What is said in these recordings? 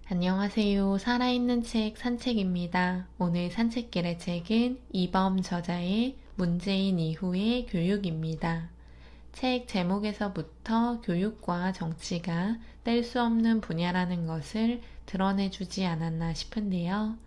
안녕하세요. 살아있는 책 산책입니다. 오늘 산책길의 책은 이범 저자의 문재인 이후의 교육입니다. 책 제목에서부터 교육과 정치가 뗄 수 없는 분야라는 것을 드러내주지 않았나 싶은데요.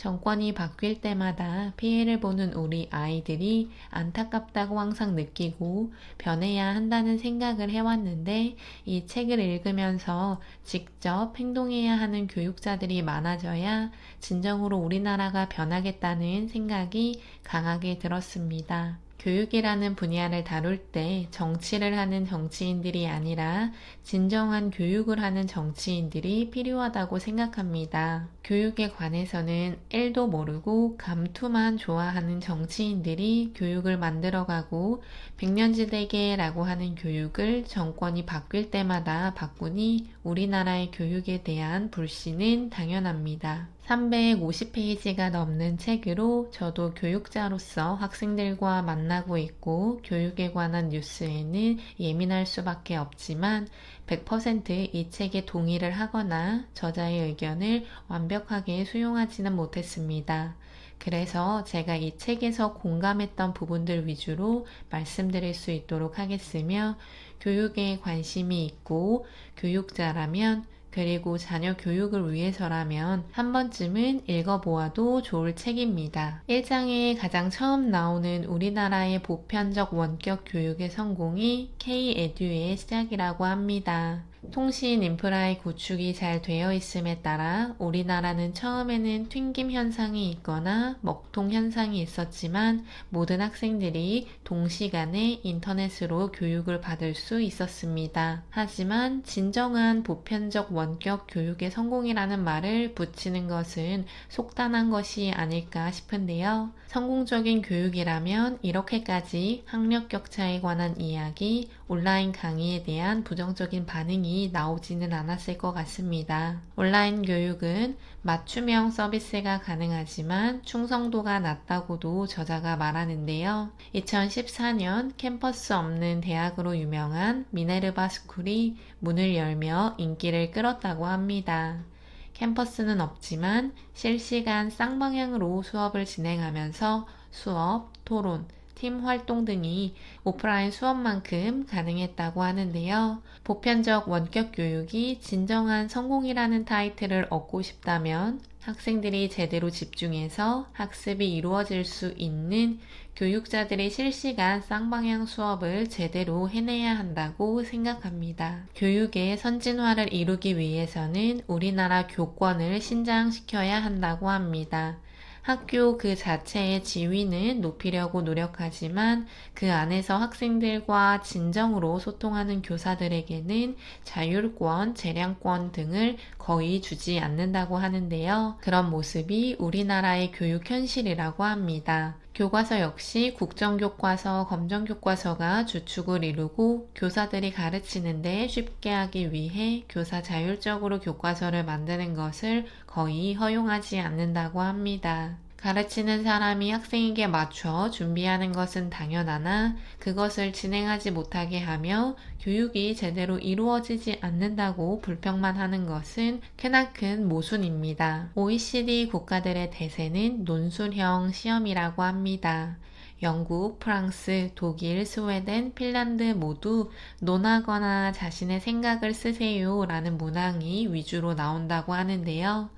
정권이 바뀔 때마다 피해를 보는 우리 아이들이 안타깝다고 항상 느끼고 변해야 한다는 생각을 해왔는데 이 책을 읽으면서 직접 행동해야 하는 교육자들이 많아져야 진정으로 우리나라가 변하겠다는 생각이 강하게 들었습니다. 교육이라는 분야를 다룰 때 정치를 하는 정치인들이 아니라 진정한 교육을 하는 정치인들이 필요하다고 생각합니다. 교육에 관해서는 1도 모르고 감투만 좋아하는 정치인들이 교육을 만들어가고 백년지대계라고 하는 교육을 정권이 바뀔 때마다 바꾸니 우리나라의 교육에 대한 불신은 당연합니다. 350페이지가 넘는 책으로 저도 교육자로서 학생들과 만나고 있고 교육에 관한 뉴스에는 예민할 수밖에 없지만 100% 이 책에 동의를 하거나 저자의 의견을 완벽하게 수용하지는 못했습니다. 그래서 제가 이 책에서 공감했던 부분들 위주로 말씀드릴 수 있도록 하겠으며 교육에 관심이 있고 교육자라면 그리고 자녀 교육을 위해서라면 한 번쯤은 읽어보아도 좋을 책입니다. 1장에 가장 처음 나오는 우리나라의 보편적 원격 교육의 성공이 K-에듀의 시작이라고 합니다. 통신 인프라의 구축이 잘 되어 있음에 따라 우리나라는 처음에는 튕김 현상이 있거나 먹통 현상이 있었지만 모든 학생들이 동시간에 인터넷으로 교육을 받을 수 있었습니다. 하지만 진정한 보편적 원격 교육의 성공이라는 말을 붙이는 것은 속단한 것이 아닐까 싶은데요. 성공적인 교육이라면 이렇게까지 학력 격차에 관한 이야기, 온라인 강의에 대한 부정적인 반응이 나오지는 않았을 것 같습니다. 온라인 교육은 맞춤형 서비스가 가능하지만 충성도가 낮다고도 저자가 말하는데요. 2014년 캠퍼스 없는 대학으로 유명한 미네르바 스쿨이 문을 열며 인기를 끌었다고 합니다. 캠퍼스는 없지만 실시간 쌍방향으로 수업을 진행하면서 수업, 토론, 팀 활동 등이 오프라인 수업만큼 가능했다고 하는데요. 보편적 원격 교육이 진정한 성공이라는 타이틀을 얻고 싶다면 학생들이 제대로 집중해서 학습이 이루어질 수 있는 교육자들의 실시간 쌍방향 수업을 제대로 해내야 한다고 생각합니다. 교육의 선진화를 이루기 위해서는 우리나라 교권을 신장시켜야 한다고 합니다. 학교 그 자체의 지위는 높이려고 노력하지만 그 안에서 학생들과 진정으로 소통하는 교사들에게는 자율권, 재량권 등을 거의 주지 않는다고 하는데요. 그런 모습이 우리나라의 교육 현실이라고 합니다. 교과서 역시 국정교과서, 검정교과서가 주축을 이루고 교사들이 가르치는데 쉽게 하기 위해 교사 자율적으로 교과서를 만드는 것을 거의 허용하지 않는다고 합니다. 가르치는 사람이 학생에게 맞춰 준비하는 것은 당연하나 그것을 진행하지 못하게 하며 교육이 제대로 이루어지지 않는다고 불평만 하는 것은 크나큰 모순입니다. OECD 국가들의 대세는 논술형 시험이라고 합니다. 영국, 프랑스, 독일, 스웨덴, 핀란드 모두 논하거나 자신의 생각을 쓰세요 라는 문항이 위주로 나온다고 하는데요.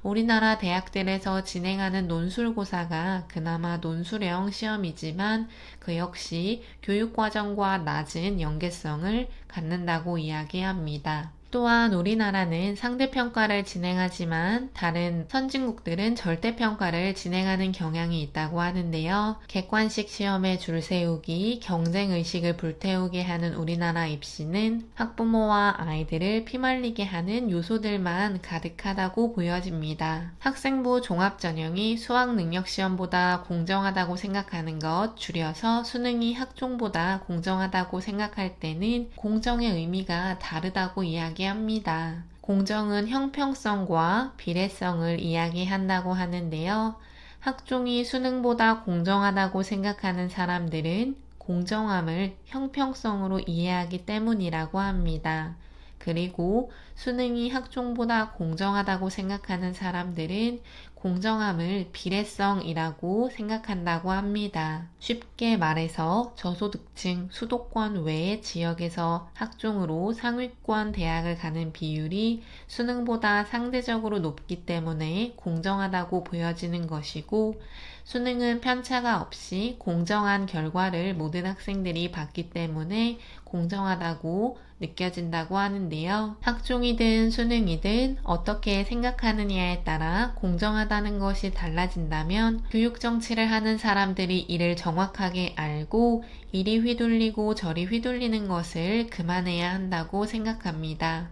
우리나라 대학들에서 진행하는 논술고사가 그나마 논술형 시험이지만 그 역시 교육과정과 낮은 연계성을 갖는다고 이야기합니다. 또한 우리나라는 상대평가를 진행하지만 다른 선진국들은 절대평가를 진행하는 경향이 있다고 하는데요. 객관식 시험에 줄 세우기, 경쟁의식을 불태우게 하는 우리나라 입시는 학부모와 아이들을 피말리게 하는 요소들만 가득하다고 보여집니다. 학생부 종합전형이 수학능력시험보다 공정하다고 생각하는 것, 줄여서 수능이 학종보다 공정하다고 생각할 때는 공정의 의미가 다르다고 이야기합니다. 공정은 형평성과 비례성을 이야기한다고 하는데요. 학종이 수능보다 공정하다고 생각하는 사람들은 공정함을 형평성으로 이해하기 때문이라고 합니다. 그리고 수능이 학종보다 공정하다고 생각하는 사람들은 공정함을 비례성이라고 생각한다고 합니다. 쉽게 말해서 저소득층 수도권 외의 지역에서 학종으로 상위권 대학을 가는 비율이 수능보다 상대적으로 높기 때문에 공정하다고 보여지는 것이고, 수능은 편차가 없이 공정한 결과를 모든 학생들이 받기 때문에 공정하다고 느껴진다고 하는데요. 학종이든 수능이든 어떻게 생각하느냐에 따라 공정하다는 것이 달라진다면 교육 정치를 하는 사람들이 이를 정확하게 알고 이리 휘둘리고 저리 휘둘리는 것을 그만해야 한다고 생각합니다.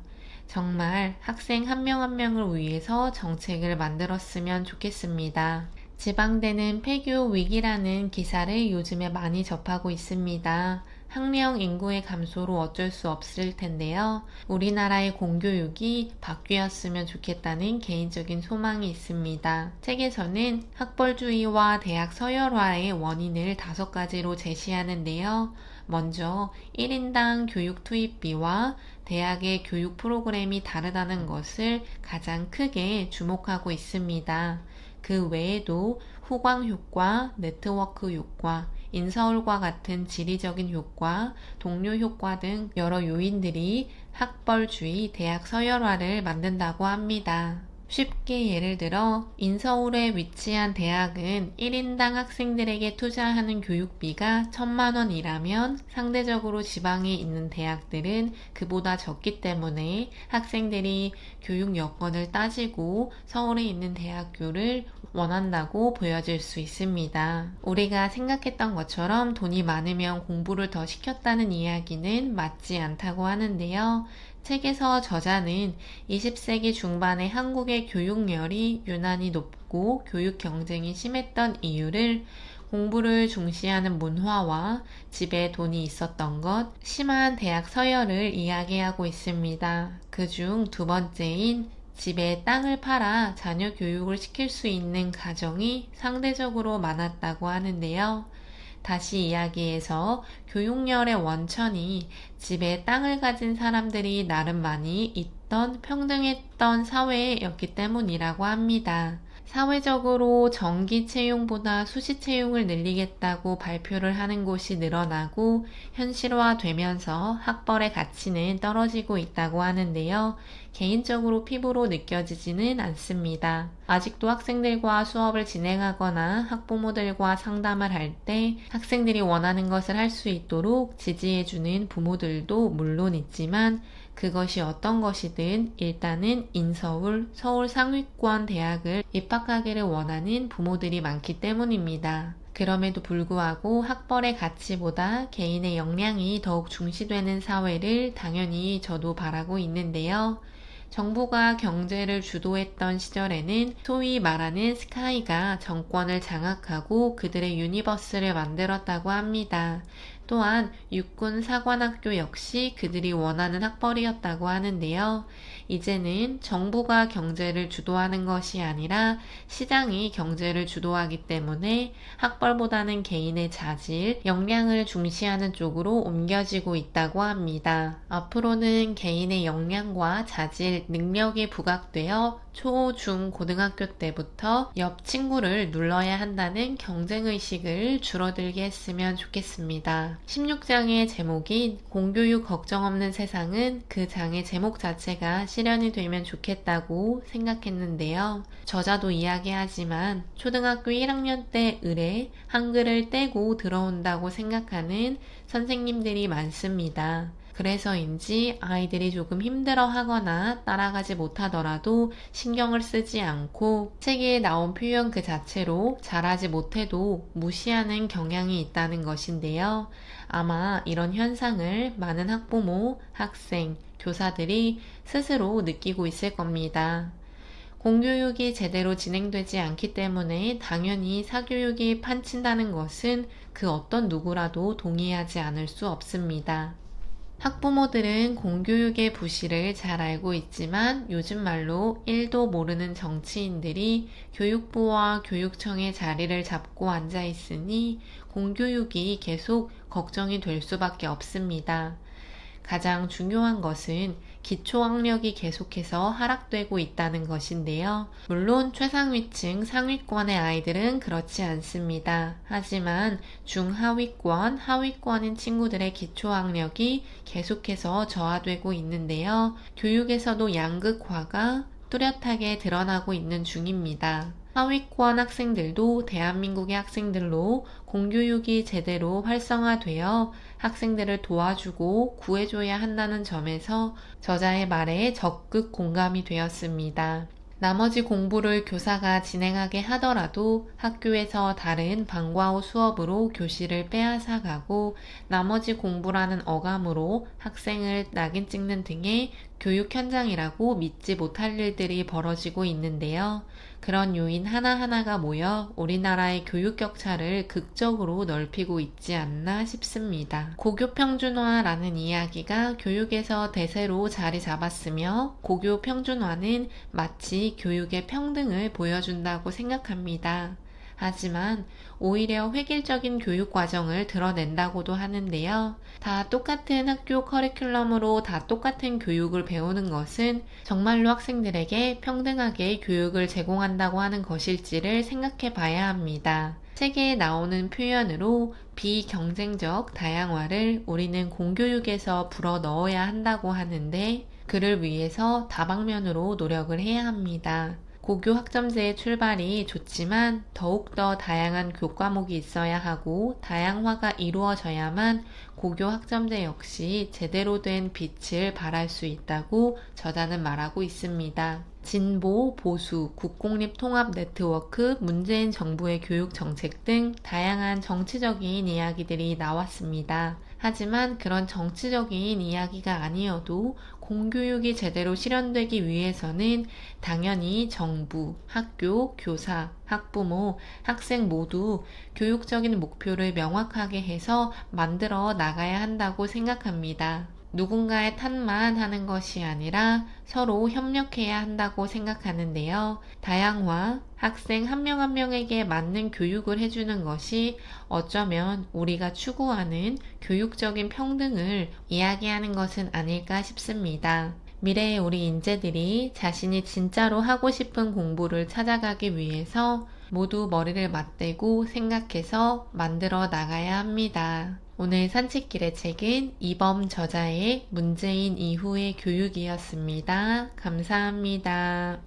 정말 학생 한 명 한 명을 위해서 정책을 만들었으면 좋겠습니다. 지방대는 폐교 위기라는 기사를 요즘에 많이 접하고 있습니다. 학령 인구의 감소로 어쩔 수 없을 텐데요. 우리나라의 공교육이 바뀌었으면 좋겠다는 개인적인 소망이 있습니다. 책에서는 학벌주의와 대학 서열화의 원인을 5가지로 제시하는데요. 먼저 1인당 교육 투입비와 대학의 교육 프로그램이 다르다는 것을 가장 크게 주목하고 있습니다. 그 외에도 후광 효과, 네트워크 효과, 인서울과 같은 지리적인 효과, 동료 효과 등 여러 요인들이 학벌주의 대학 서열화를 만든다고 합니다. 쉽게 예를 들어 인서울에 위치한 대학은 1인당 학생들에게 투자하는 교육비가 1,000만 원이라면 상대적으로 지방에 있는 대학들은 그보다 적기 때문에 학생들이 교육 여건을 따지고 서울에 있는 대학교를 원한다고 보여질 수 있습니다. 우리가 생각했던 것처럼 돈이 많으면 공부를 더 시켰다는 이야기는 맞지 않다고 하는데요. 책에서 저자는 20세기 중반의 한국의 교육열이 유난히 높고 교육 경쟁이 심했던 이유를 공부를 중시하는 문화와 집에 돈이 있었던 것, 심한 대학 서열을 이야기하고 있습니다. 그중 2번째인 집에 땅을 팔아 자녀 교육을 시킬 수 있는 가정이 상대적으로 많았다고 하는데요. 다시 이야기해서 교육열의 원천이 집에 땅을 가진 사람들이 나름 많이 있던 평등했던 사회였기 때문이라고 합니다. 사회적으로 정기 채용보다 수시 채용을 늘리겠다고 발표를 하는 곳이 늘어나고 현실화되면서 학벌의 가치는 떨어지고 있다고 하는데요. 개인적으로 피부로 느껴지지는 않습니다. 아직도 학생들과 수업을 진행하거나 학부모들과 상담을 할 때 학생들이 원하는 것을 할 수 있도록 지지해주는 부모들도 물론 있지만 그것이 어떤 것이든 일단은 인서울, 서울 상위권 대학을 입학하기를 원하는 부모들이 많기 때문입니다. 그럼에도 불구하고 학벌의 가치보다 개인의 역량이 더욱 중시되는 사회를 당연히 저도 바라고 있는데요. 정부가 경제를 주도했던 시절에는 소위 말하는 스카이가 정권을 장악하고 그들의 유니버스를 만들었다고 합니다. 또한 육군 사관학교 역시 그들이 원하는 학벌이었다고 하는데요. 이제는 정부가 경제를 주도하는 것이 아니라 시장이 경제를 주도하기 때문에 학벌보다는 개인의 자질, 역량을 중시하는 쪽으로 옮겨지고 있다고 합니다. 앞으로는 개인의 역량과 자질, 능력이 부각되어 초, 중, 고등학교 때부터 옆 친구를 눌러야 한다는 경쟁의식을 줄어들게 했으면 좋겠습니다. 16장의 제목인 공교육 걱정 없는 세상은 그 장의 제목 자체가 실현이 되면 좋겠다고 생각했는데요. 저자도 이야기하지만 초등학교 1학년 때 을에 한글을 떼고 들어온다고 생각하는 선생님들이 많습니다. 그래서인지 아이들이 조금 힘들어 하거나 따라가지 못하더라도 신경을 쓰지 않고 책에 나온 표현 그 자체로 잘하지 못해도 무시하는 경향이 있다는 것인데요. 아마 이런 현상을 많은 학부모, 학생, 교사들이 스스로 느끼고 있을 겁니다. 공교육이 제대로 진행되지 않기 때문에 당연히 사교육이 판친다는 것은 그 어떤 누구라도 동의하지 않을 수 없습니다. 학부모들은 공교육의 부실을 잘 알고 있지만 요즘 말로 1도 모르는 정치인들이 교육부와 교육청의 자리를 잡고 앉아 있으니 공교육이 계속 걱정이 될 수밖에 없습니다. 가장 중요한 것은 기초학력이 계속해서 하락되고 있다는 것인데요. 물론 최상위층 상위권의 아이들은 그렇지 않습니다. 하지만 중하위권, 하위권인 친구들의 기초학력이 계속해서 저하되고 있는데요. 교육에서도 양극화가 뚜렷하게 드러나고 있는 중입니다. 하위권 학생들도 대한민국의 학생들로 공교육이 제대로 활성화되어 학생들을 도와주고 구해줘야 한다는 점에서 저자의 말에 적극 공감이 되었습니다. 나머지 공부를 교사가 진행하게 하더라도 학교에서 다른 방과 후 수업으로 교실을 빼앗아가고 나머지 공부라는 어감으로 학생을 낙인 찍는 등의 교육 현장이라고 믿지 못할 일들이 벌어지고 있는데요. 그런 요인 하나하나가 모여 우리나라의 교육 격차를 극적으로 넓히고 있지 않나 싶습니다. 고교 평준화라는 이야기가 교육에서 대세로 자리 잡았으며 고교 평준화는 마치 교육의 평등을 보여준다고 생각합니다. 하지만 오히려 획일적인 교육 과정을 드러낸다고도 하는데요. 다 똑같은 학교 커리큘럼으로 다 똑같은 교육을 배우는 것은 정말로 학생들에게 평등하게 교육을 제공한다고 하는 것일지를 생각해 봐야 합니다. 책에 나오는 표현으로 비경쟁적 다양화를 우리는 공교육에서 불어 넣어야 한다고 하는데 그를 위해서 다방면으로 노력을 해야 합니다. 고교 학점제의 출발이 좋지만 더욱더 다양한 교과목이 있어야 하고 다양화가 이루어져야만 고교 학점제 역시 제대로 된 빛을 발할 수 있다고 저자는 말하고 있습니다. 진보, 보수, 국공립 통합 네트워크, 문재인 정부의 교육 정책 등 다양한 정치적인 이야기들이 나왔습니다. 하지만 그런 정치적인 이야기가 아니어도 공교육이 제대로 실현되기 위해서는 당연히 정부, 학교, 교사, 학부모, 학생 모두 교육적인 목표를 명확하게 해서 만들어 나가야 한다고 생각합니다. 누군가의 탓만 하는 것이 아니라 서로 협력해야 한다고 생각하는데요. 다양화, 학생 한 명 한 명에게 맞는 교육을 해주는 것이 어쩌면 우리가 추구하는 교육적인 평등을 이야기하는 것은 아닐까 싶습니다. 미래의 우리 인재들이 자신이 진짜로 하고 싶은 공부를 찾아가기 위해서 모두 머리를 맞대고 생각해서 만들어 나가야 합니다. 오늘 산책길의 책은 이범 저자의 문재인 이후의 교육이었습니다. 감사합니다.